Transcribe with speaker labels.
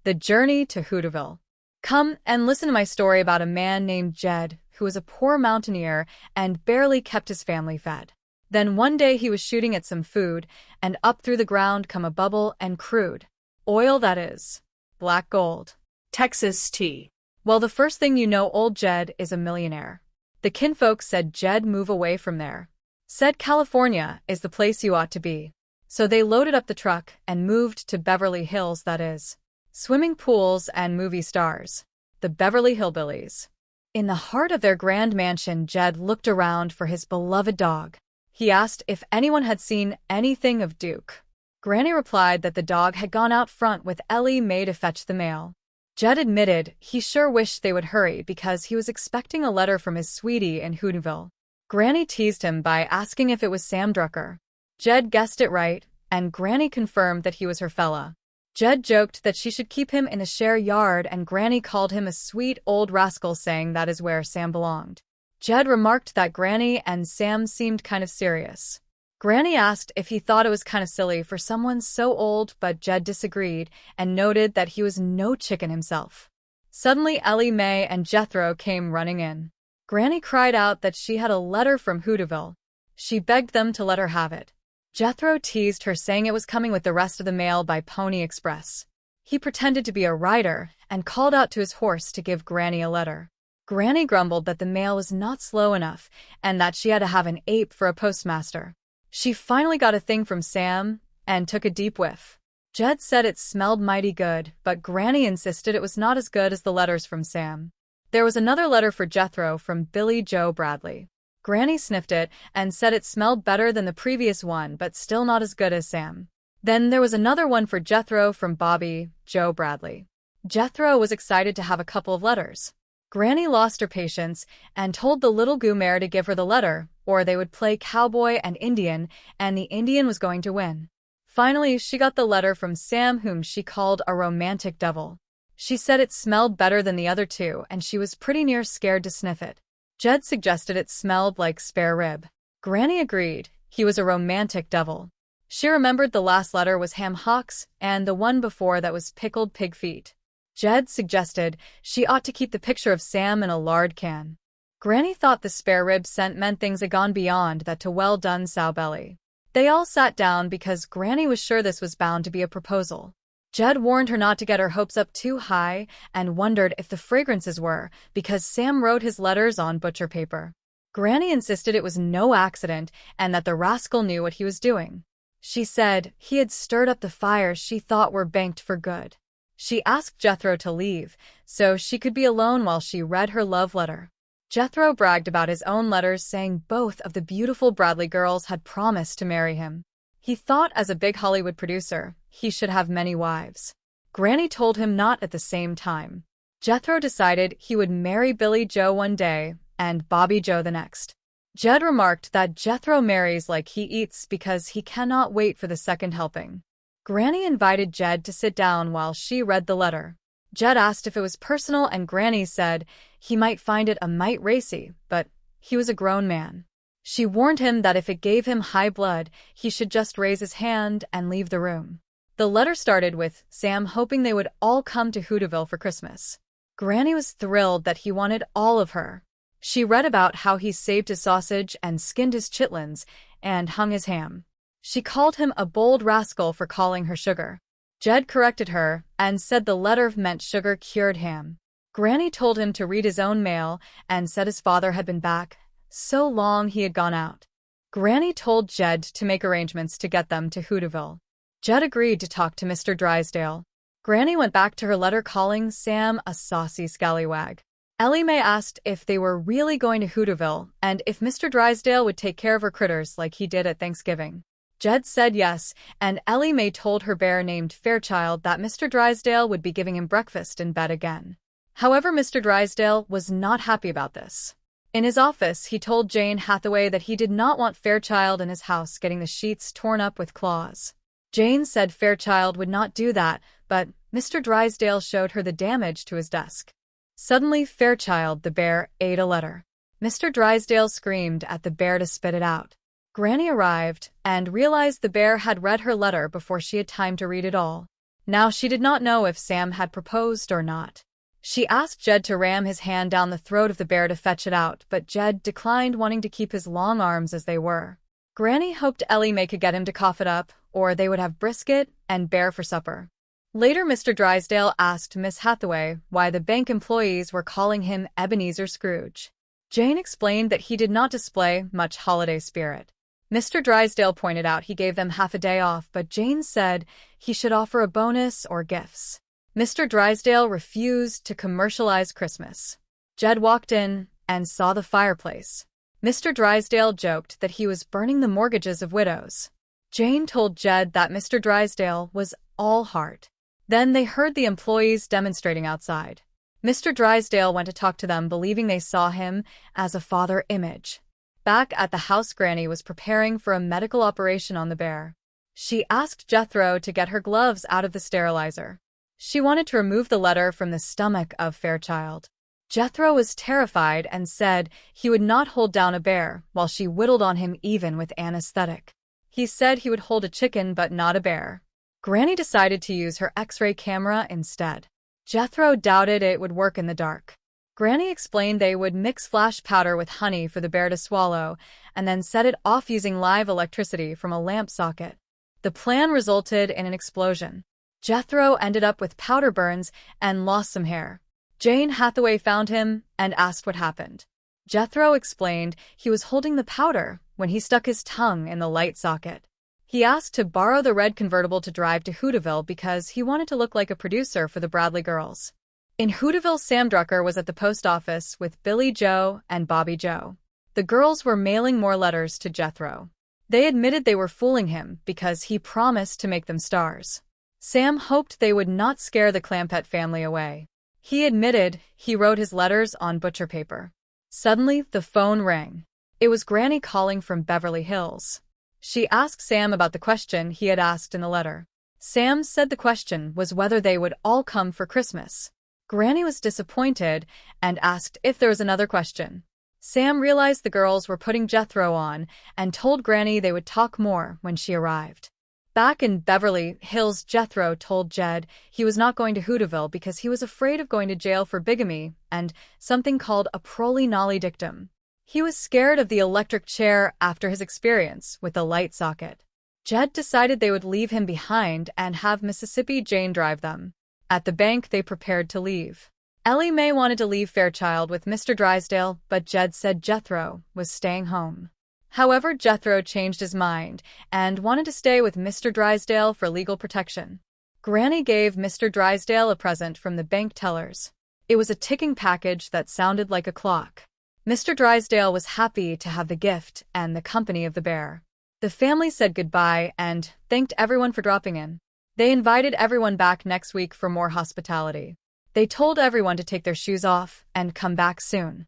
Speaker 1: The Journey to Hooterville. Come and listen to my story about a man named Jed, who was a poor mountaineer and barely kept his family fed. Then one day he was shooting at some food, and up through the ground come a bubble and crude. Oil, that is. Black gold.
Speaker 2: Texas tea.
Speaker 1: Well, the first thing you know, old Jed is a millionaire. The kinfolk said, Jed, move away from there. Said California is the place you ought to be. So they loaded up the truck and moved to Beverly Hills, that is. Swimming pools and movie stars. The Beverly Hillbillies. In the heart of their grand mansion, Jed looked around for his beloved dog. He asked if anyone had seen anything of Duke. Granny replied that the dog had gone out front with Ellie Mae to fetch the mail. Jed admitted he sure wished they would hurry because he was expecting a letter from his sweetie in Hooterville. Granny teased him by asking if it was Sam Drucker. Jed guessed it right, and Granny confirmed that he was her fella. Jed joked that she should keep him in the share yard, and Granny called him a sweet old rascal, saying that is where Sam belonged. Jed remarked that Granny and Sam seemed kind of serious. Granny asked if he thought it was kind of silly for someone so old, but Jed disagreed and noted that he was no chicken himself. Suddenly Ellie Mae and Jethro came running in. Granny cried out that she had a letter from Hooterville. She begged them to let her have it. Jethro teased her, saying it was coming with the rest of the mail by Pony Express. He pretended to be a rider and called out to his horse to give Granny a letter. Granny grumbled that the mail was not slow enough and that she had to have an ape for a postmaster. She finally got a thing from Sam and took a deep whiff. Jed said it smelled mighty good, but Granny insisted it was not as good as the letters from Sam. There was another letter for Jethro from Billy Joe Bradley. Granny sniffed it and said it smelled better than the previous one, but still not as good as Sam. Then there was another one for Jethro from Bobby Joe Bradley. Jethro was excited to have a couple of letters. Granny lost her patience and told the little goomare to give her the letter, or they would play cowboy and Indian, and the Indian was going to win. Finally, she got the letter from Sam, whom she called a romantic devil. She said it smelled better than the other two, and she was pretty near scared to sniff it. Jed suggested it smelled like spare rib. Granny agreed he was a romantic devil. She remembered the last letter was ham hocks, and the one before that was pickled pig feet. Jed suggested she ought to keep the picture of Sam in a lard can. Granny thought the spare rib scent meant things had gone beyond that to well done sow belly. They all sat down because Granny was sure this was bound to be a proposal. Jed warned her not to get her hopes up too high and wondered if the fragrances were because Sam wrote his letters on butcher paper. Granny insisted it was no accident and that the rascal knew what he was doing. She said he had stirred up the fires she thought were banked for good. She asked Jethro to leave so she could be alone while she read her love letter. Jethro bragged about his own letters, saying both of the beautiful Bradley girls had promised to marry him. He thought as a big Hollywood producer, he should have many wives. Granny told him not at the same time. Jethro decided he would marry Billy Joe one day and Bobby Joe the next. Jed remarked that Jethro marries like he eats because he cannot wait for the second helping. Granny invited Jed to sit down while she read the letter. Jed asked if it was personal, and Granny said he might find it a mite racy, but he was a grown man. She warned him that if it gave him high blood, he should just raise his hand and leave the room. The letter started with Sam hoping they would all come to Hooterville for Christmas. Granny was thrilled that he wanted all of her. She read about how he saved his sausage and skinned his chitlins and hung his ham. She called him a bold rascal for calling her sugar. Jed corrected her and said the letter meant sugar cured ham. Granny told him to read his own mail and said his father had been back so long he had gone out. Granny told Jed to make arrangements to get them to Hooterville. Jed agreed to talk to Mr. Drysdale. Granny went back to her letter calling Sam a saucy scallywag. Ellie Mae asked if they were really going to Hooterville and if Mr. Drysdale would take care of her critters like he did at Thanksgiving. Jed said yes, and Ellie Mae told her bear named Fairchild that Mr. Drysdale would be giving him breakfast in bed again. However, Mr. Drysdale was not happy about this. In his office, he told Jane Hathaway that he did not want Fairchild in his house getting the sheets torn up with claws. Jane said Fairchild would not do that, but Mr. Drysdale showed her the damage to his desk. Suddenly, Fairchild, the bear, ate a letter. Mr. Drysdale screamed at the bear to spit it out. Granny arrived and realized the bear had read her letter before she had time to read it all. Now she did not know if Sam had proposed or not. She asked Jed to ram his hand down the throat of the bear to fetch it out, but Jed declined, wanting to keep his long arms as they were. Granny hoped Ellie Mae could get him to cough it up, or they would have brisket and bear for supper. Later, Mr. Drysdale asked Miss Hathaway why the bank employees were calling him Ebenezer Scrooge. Jane explained that he did not display much holiday spirit. Mr. Drysdale pointed out he gave them half a day off, but Jane said he should offer a bonus or gifts. Mr. Drysdale refused to commercialize Christmas. Jed walked in and saw the fireplace. Mr. Drysdale joked that he was burning the mortgages of widows. Jane told Jed that Mr. Drysdale was all heart. Then they heard the employees demonstrating outside. Mr. Drysdale went to talk to them, believing they saw him as a father image. Back at the house, Granny was preparing for a medical operation on the bear. She asked Jethro to get her gloves out of the sterilizer. She wanted to remove the letter from the stomach of Fairchild. Jethro was terrified and said he would not hold down a bear, while she whittled on him even with anesthetic. He said he would hold a chicken but not a bear. Granny decided to use her X-ray camera instead. Jethro doubted it would work in the dark. Granny explained they would mix flash powder with honey for the bear to swallow, and then set it off using live electricity from a lamp socket. The plan resulted in an explosion. Jethro ended up with powder burns and lost some hair. Jane Hathaway found him and asked what happened. Jethro explained he was holding the powder when he stuck his tongue in the light socket. He asked to borrow the red convertible to drive to Hooterville because he wanted to look like a producer for the Bradley girls. In Hooterville, Sam Drucker was at the post office with Billy Joe and Bobby Joe. The girls were mailing more letters to Jethro. They admitted they were fooling him because he promised to make them stars. Sam hoped they would not scare the Clampett family away. He admitted he wrote his letters on butcher paper. Suddenly, the phone rang. It was Granny calling from Beverly Hills. She asked Sam about the question he had asked in the letter. Sam said the question was whether they would all come for Christmas. Granny was disappointed and asked if there was another question. Sam realized the girls were putting Jethro on and told Granny they would talk more when she arrived. Back in Beverly Hills, Jethro told Jed he was not going to Hooterville because he was afraid of going to jail for bigamy and something called a proli nolli dictum. He was scared of the electric chair after his experience with the light socket. Jed decided they would leave him behind and have Mississippi Jane drive them. At the bank, they prepared to leave. Ellie Mae wanted to leave Fairchild with Mr. Drysdale, but Jed said Jethro was staying home. However, Jethro changed his mind and wanted to stay with Mr. Drysdale for legal protection. Granny gave Mr. Drysdale a present from the bank tellers. It was a ticking package that sounded like a clock. Mr. Drysdale was happy to have the gift and the company of the bear. The family said goodbye and thanked everyone for dropping in. They invited everyone back next week for more hospitality. They told everyone to take their shoes off and come back soon.